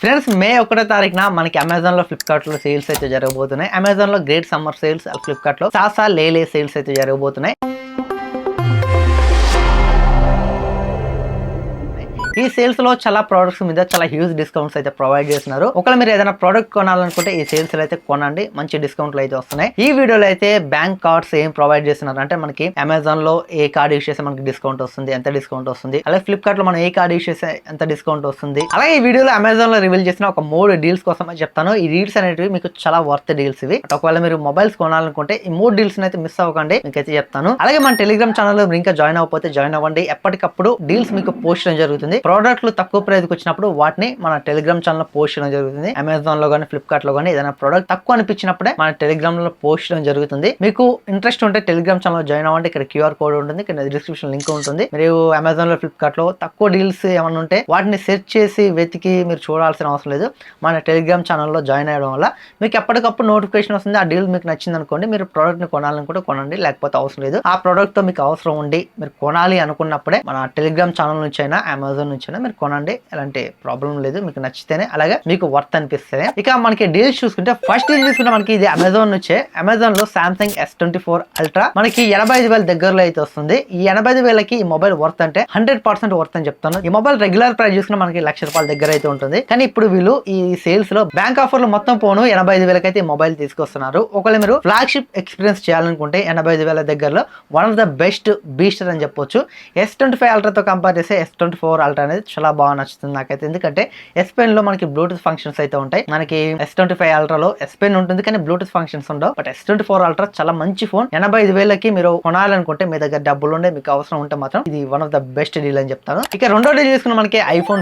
Friends మే 1వ తారీఖున మనకి అమెజాన్ లో ఫ్లిప్కార్ట్ లో సేల్స్ అయితే జరగబోతున్నాయి. అమెజాన్ లో గ్రేట్ సమ్మర్ సేల్స్, ఫ్లిప్కార్ట్ లో సాసా లేలే సేల్స్ అయితే జరగబోతున్నాయి. ఈ సేల్స్ లో చాలా ప్రొడక్ట్స్ మీద చాలా హ్యూజ్ డిస్కౌంట్స్ అయితే ప్రొవైడ్ చేస్తున్నారు. ఒకవేళ మీరు ఏదైనా ప్రొడక్ట్ కొనాలనుకుంటే ఈ సేల్స్ అయితే కొనండి, మంచి డిస్కౌంట్లు అయితే వస్తున్నాయి. ఈ వీడియోలో అయితే బ్యాంక్ కార్డ్స్ ఏం ప్రొవైడ్ చేస్తున్నారు అంటే మనకి అమెజాన్ లో ఏ కార్డ్ యూస్ చేస్తే మనకి డిస్కౌంట్ వస్తుంది, ఎంత డిస్కౌంట్ వస్తుంది, అలాగే ఫ్లిప్కార్ట్ లో మనం ఏ కార్డ్ యూస్ చేస్తే ఎంత డిస్కౌంట్ వస్తుంది. అలాగే ఈ వీడియోలో అమెజాన్ లో రివీల్ చేసిన ఒక 3 డీల్స్ కోసం చెప్తాను. ఈ డీల్స్ అనేటివి మీకు చాలా వర్త్ డీల్స్ ఇవి. ఒకవేళ మీరు మొబైల్స్ కొనాలనుకుంటే ఈ 3 డీల్స్ అయితే మిస్ అవ్వకండి, మీకైతే చెప్తాను. అలాగే మన టెలిగ్రామ్ ఛానల్ లో ఇంకా జాయిన్ అవ్వకపోతే జాయిన్ అవ్వండి. ఎప్పటికప్పుడు డీల్స్ మీకు పోస్ట్ చేయడం జరుగుతుంది. ప్రోడక్ట్లు తక్కువ ప్రైస్ కి వచ్చినప్పుడు వాటిని మన టెలిగ్రామ్ ఛానల్ లో పోస్ట్ చేయడం జరుగుతుంది. అమెజాన్ లో కానీ ఫ్లిప్కార్ట్ లో కానీ ఏదైనా ప్రోడక్ట్ తక్కువ అనిపించినప్పుడే మన టెలిగ్రామ్ లో పోస్ట్ చేయడం జరుగుతుంది. మీకు ఇంట్రెస్ట్ ఉంటే టెలిగ్రామ్ ఛానల్ లో జాయిన్ అవ్వండి. ఇక్కడ క్యూఆర్ కోడ్ ఉంటుంది, ఇక్కడ డిస్క్రిప్షన్ లింక్ ఉంటుంది. మీరు అమెజాన్ లో ఫ్లిప్కార్ట్ లో తక్కువ డీల్స్ ఏమైనా ఉంటే వాటిని సెర్చ్ చేసి వెతికి మీరు చూడాల్సిన అవసరం లేదు. మన టెలిగ్రామ్ ఛానల్లో జాయిన్ అయ్యడం వల్ల మీకు ఎప్పటికప్పుడు నోటిఫికేషన్ వస్తుంది. ఆ డీల్ మీకు నచ్చింది అనుకోండి, మీరు ప్రోడక్ట్ ని కొనాలనుకుంటే కొనండి, లేకపోతే అవసరం లేదు. ఆ ప్రోడక్ట్ తో మీకు అవసరం ఉండి మీరు కొనాలి అనుకున్నప్పుడే మన టెలిగ్రామ్ ఛానల్ నుంచి అయినా అమెజాన్ నుంచి అయినా మీరు కొనండి. ఎలాంటి ప్రాబ్లం లేదు, మీకు నచ్చితేనే అలాగే మీకు వర్త్ అనిపిస్తేనే. ఇక మనకి డీల్స్ చూసుకుంటే ఫస్ట్ డీల్ చూసుకుంటే మనకి ఇది అమెజాన్ నుంచే. అమెజాన్ లో సామ్సంగ్ S24 అల్ట్రా మనకి 85,000 దగ్గరలో అయితే వస్తుంది. ఈ 85,000కి ఈ మొబైల్ వర్త్ అంటే 100% వర్త్ అని చెప్తాను. ఈ మొబైల్ రెగ్యులర్ ప్రైస్ చూసుకుంటే మనకి ₹1,00,000 దగ్గర అయితే ఉంటుంది. కానీ ఇప్పుడు వీళ్ళు ఈ సేల్స్ లో బ్యాంక్ ఆఫర్లు మొత్తం పోను 85,000కి అయితే ఈ మొబైల్ తీసుకొస్తున్నారు. ఒకవేళ మీరు ఫ్లాగ్షిప్ ఎక్స్పీరియన్స్ చేయాలనుకుంటే 85,000 దగ్గరలో వన్ ఆఫ్ ద బెస్ట్ బీస్టర్ అని చెప్పొచ్చు. S25 అల్ట్రాతో కంపేర్ చేస్తే S24 అల్ట్రా అనేది చాలా బాగా నచ్చుతుంది నాకైతే. ఎందుకంటే S Pen లో మనకి బ్లూటూత్ ఫంక్షన్స్ అయితే ఉంటాయి. మనకి S25 అల్ట్రాలో S Pen ఉంటుంది కానీ బ్లూటూత్ ఫంక్షన్స్ ఉండవు. బట్ S24 అల్ట్రా చాలా మంచి ఫోన్. 85,000కి మీరు కొనాలనుకుంటే మీ దగ్గర డబ్బులు ఉండే మీకు అవసరం ఉంటే మాత్రం ఇది one of the best deal అని చెప్తాను. ఇక రెండో డీల్ తీసుకున్న మనకి iPhone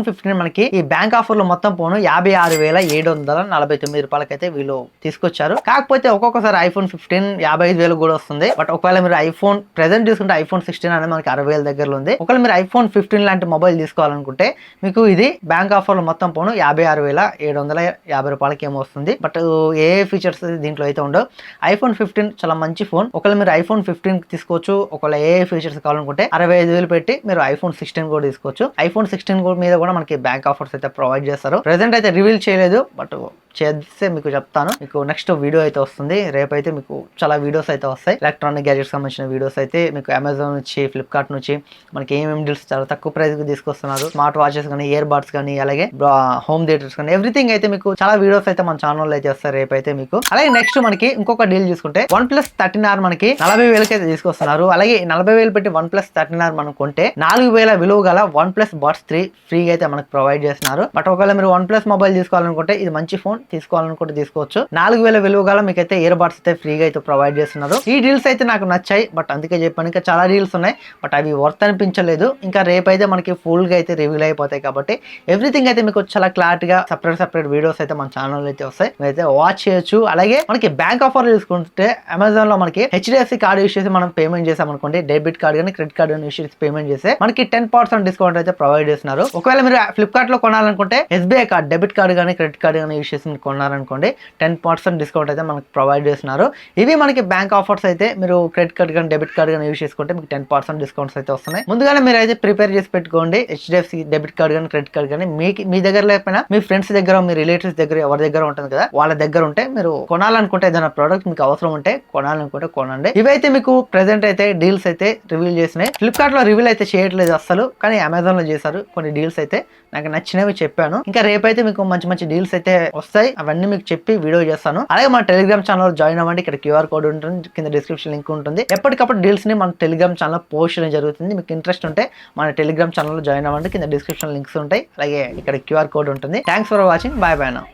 15 మనకి ఈ బ్యాంక్ ఆఫర్ లో మొత్తం పోను ₹56,749 అయితే వీళ్ళు తీసుకొచ్చారు. కాకపోతే ఒక్కొక్కసారి iPhone 15 55,000 కూడా వస్తుంది. బట్ ఒకవేళ మీరు ఐఫోన్ ప్రెసెంట్ తీసుకుంటే iPhone 16 అనేది మనకి 60,000 దగ్గరలో ఉంది. ఒకవేళ మీరు iPhone 15 లాంటి మొబైల్ తీసుకోవాలనుకుంటే మీకు ఇది బ్యాంక్ ఆఫర్ లో మొత్తం పోను ₹56,750 ఏమో వస్తుంది. బట్ ఏ ఫీచర్స్ దీంట్లో అయితే ఉండవు. iPhone 15 చాలా మంచి ఫోన్. ఒకవేళ మీరు iPhone 15 తీసుకోవచ్చు. ఒకవేళ ఏ ఫీచర్స్ కావాలనుకుంటే 65,000 పెట్టి మీరు iPhone 16 కూడా తీసుకోవచ్చు. iPhone 16 మీద కూడా మనకి బ్యాంక్ ఆఫర్స్ అయితే ప్రొవైడ్ చేస్తారు. ప్రెసెంట్ అయితే రివీల్ చేయలేదు, బట్ చేస్తే మీకు చెప్తాను. మీకు నెక్స్ట్ వీడియో అయితే వస్తుంది. రేపైతే మీకు చాలా వీడియోస్ అయితే వస్తాయి. ఎలక్ట్రానిక్ గ్యాజెట్స్ సంబంధించిన వీడియోస్ అయితే మీకు అమెజాన్ నుంచి ఫ్లిప్కార్ట్ నుంచి మనకి ఏమేమి డీల్స్ చాలా తక్కువ ప్రైస్ కి తీసుకొస్తున్నారు. స్మార్ట్ వాచెస్ కానీ, ఇయర్ బడ్స్ కానీ, అలాగే హోమ్ థియేటర్స్ కానీ ఎవ్రీథింగ్ అయితే మీకు చాలా వీడియోస్ అయితే మన ఛానల్ అయితే వస్తాయి రేపైతే మీకు. అలాగే నెక్స్ట్ మనకి ఇంకొక డీల్ చూసుకుంటే OnePlus 13R మనకి 40,000 అయితే తీసుకొస్తున్నారు. అలాగే 40,000 పెట్టి OnePlus 13R మనం కొంటే 4,000 విలువ గల OnePlus Buds 3 ఫ్రీగా అయితే మనకు ప్రొవైడ్ చేస్తున్నారు. బట్ ఒకవేళ మీరు OnePlus మొబైల్ తీసుకోవాలనుకుంటే ఇది మంచి ఫోన్, తీసుకోవాలనుకుంటే తీసుకోవచ్చు. 4,000 విలువ గల మీకు అయితే ఇయర్ బడ్స్ అయితే ఫ్రీగా అయితే ప్రొవైడ్ చేస్తున్నారు. ఈ డీల్స్ అయితే నాకు నచ్చాయి, బట్ అందుకే చెప్పాను ఇంకా చాలా డీల్స్ ఉన్నాయి, బట్ అవి వర్త్ అనిపించలేదు. ఇంకా రేపైతే మనకి ఫుల్ గా అయితే రివీల్ అయిపోతాయి కాబట్టి ఎవ్రీథింగ్ అయితే మీకు చాలా క్లారిటీగా సెపరేట్ వీడియోస్ అయితే మన ఛానల్ అయితే వస్తాయి, మీరైతే వాచ్ చేయొచ్చు. అలాగే మనకి బ్యాంక్ ఆఫర్ చూసుకుంటే అమెజాన్ లో మనకి HDFC కార్డ్ యూస్ చేసి మనం పేమెంట్ చేసాం అనుకోండి, డెబిట్ కార్డ్ కానీ క్రెడిట్ కార్డ్ యూస్ చేసి పేమెంట్ చేస్తే మనకి 10% డిస్కౌంట్ అయితే ప్రొవైడ్ చేస్తున్నారు. ఒకవేళ మీరు ఫ్లిప్కార్ట్ లో కొనాలనుకుంటే SBI కార్డ్, డెబిట్ కార్డ్ కానీ క్రెడిట్ కార్డ్ కానీ యూస్ చేసి మీరు కొన్నారనుకోండి 10% డిస్కౌంట్ అయితే మనకి ప్రొవైడ్ చేస్తున్నారు. ఇవి మనకి బ్యాంక్ ఆఫర్స్ అయితే. మీరు క్రెడిట్ కార్డ్ కానీ డెబిట్ కార్డ్ కానీ యూస్ చేసుకుంటే మీకు 10% డిస్కౌంట్స్ అయితే వస్తున్నాయి. ముందుగానే మీరు అయితే ప్రిపేర్ చేసి పెట్టుకోండి. HDFC డెబిట్ కార్డ్ కానీ క్రెడిట్ కార్డ్ కానీ మీ దగ్గర లేకపోయినా మీ ఫ్రెండ్స్ దగ్గర, మీ రిలేటివ్స్ దగ్గర, ఎవరి దగ్గర ఉంటుంది కదా వాళ్ళ దగ్గర ఉంటే మీరు కొనాలనుకుంటే ఏదైనా ప్రోడక్ట్ మీకు అవసరం ఉంటే కొనాలనుకుంటే కొనండి. ఇవైతే మీకు ప్రెసెంట్ అయితే డీల్స్ అయితే రివీల్ చేసినాయి. ఫ్లిప్కార్ట్ లో రివీల్ అయితే చేయట్లేదు అసలు, కానీ అమెజాన్ లో చేశారు. కొన్ని డీల్స్ అయితే నాకు నచ్చినవి చెప్పాను. ఇంకా రేపైతే మీకు మంచి డీల్స్ అయితే వస్తాయి, అవన్నీ మీకు చెప్పి వీడియో చేస్తాను. అలాగే మన టెలిగ్రామ్ ఛానల్ జాయిన్ అవ్వండి. ఇక్కడ క్యూఆర్ కోడ్ ఉంటుంది, కింద డిస్క్రిప్షన్ లింక్ ఉంటుంది. ఎప్పటికప్పుడు డీల్స్ ని మన టెలిగ్రామ్ ఛానల్ పోస్ట్ చేయడం జరుగుతుంది. మీకు ఇంట్రెస్ట్ ఉంటే మన టెలిగ్రామ్ ఛానల్ జాయిన్ అవ్వండి. కింద డిస్క్రిప్షన్ లింక్స్ ఉంటాయి, అలాగే ఇక్కడ క్యూఆర్ కోడ్ ఉంటుంది. Thanks for watching. Bye bye.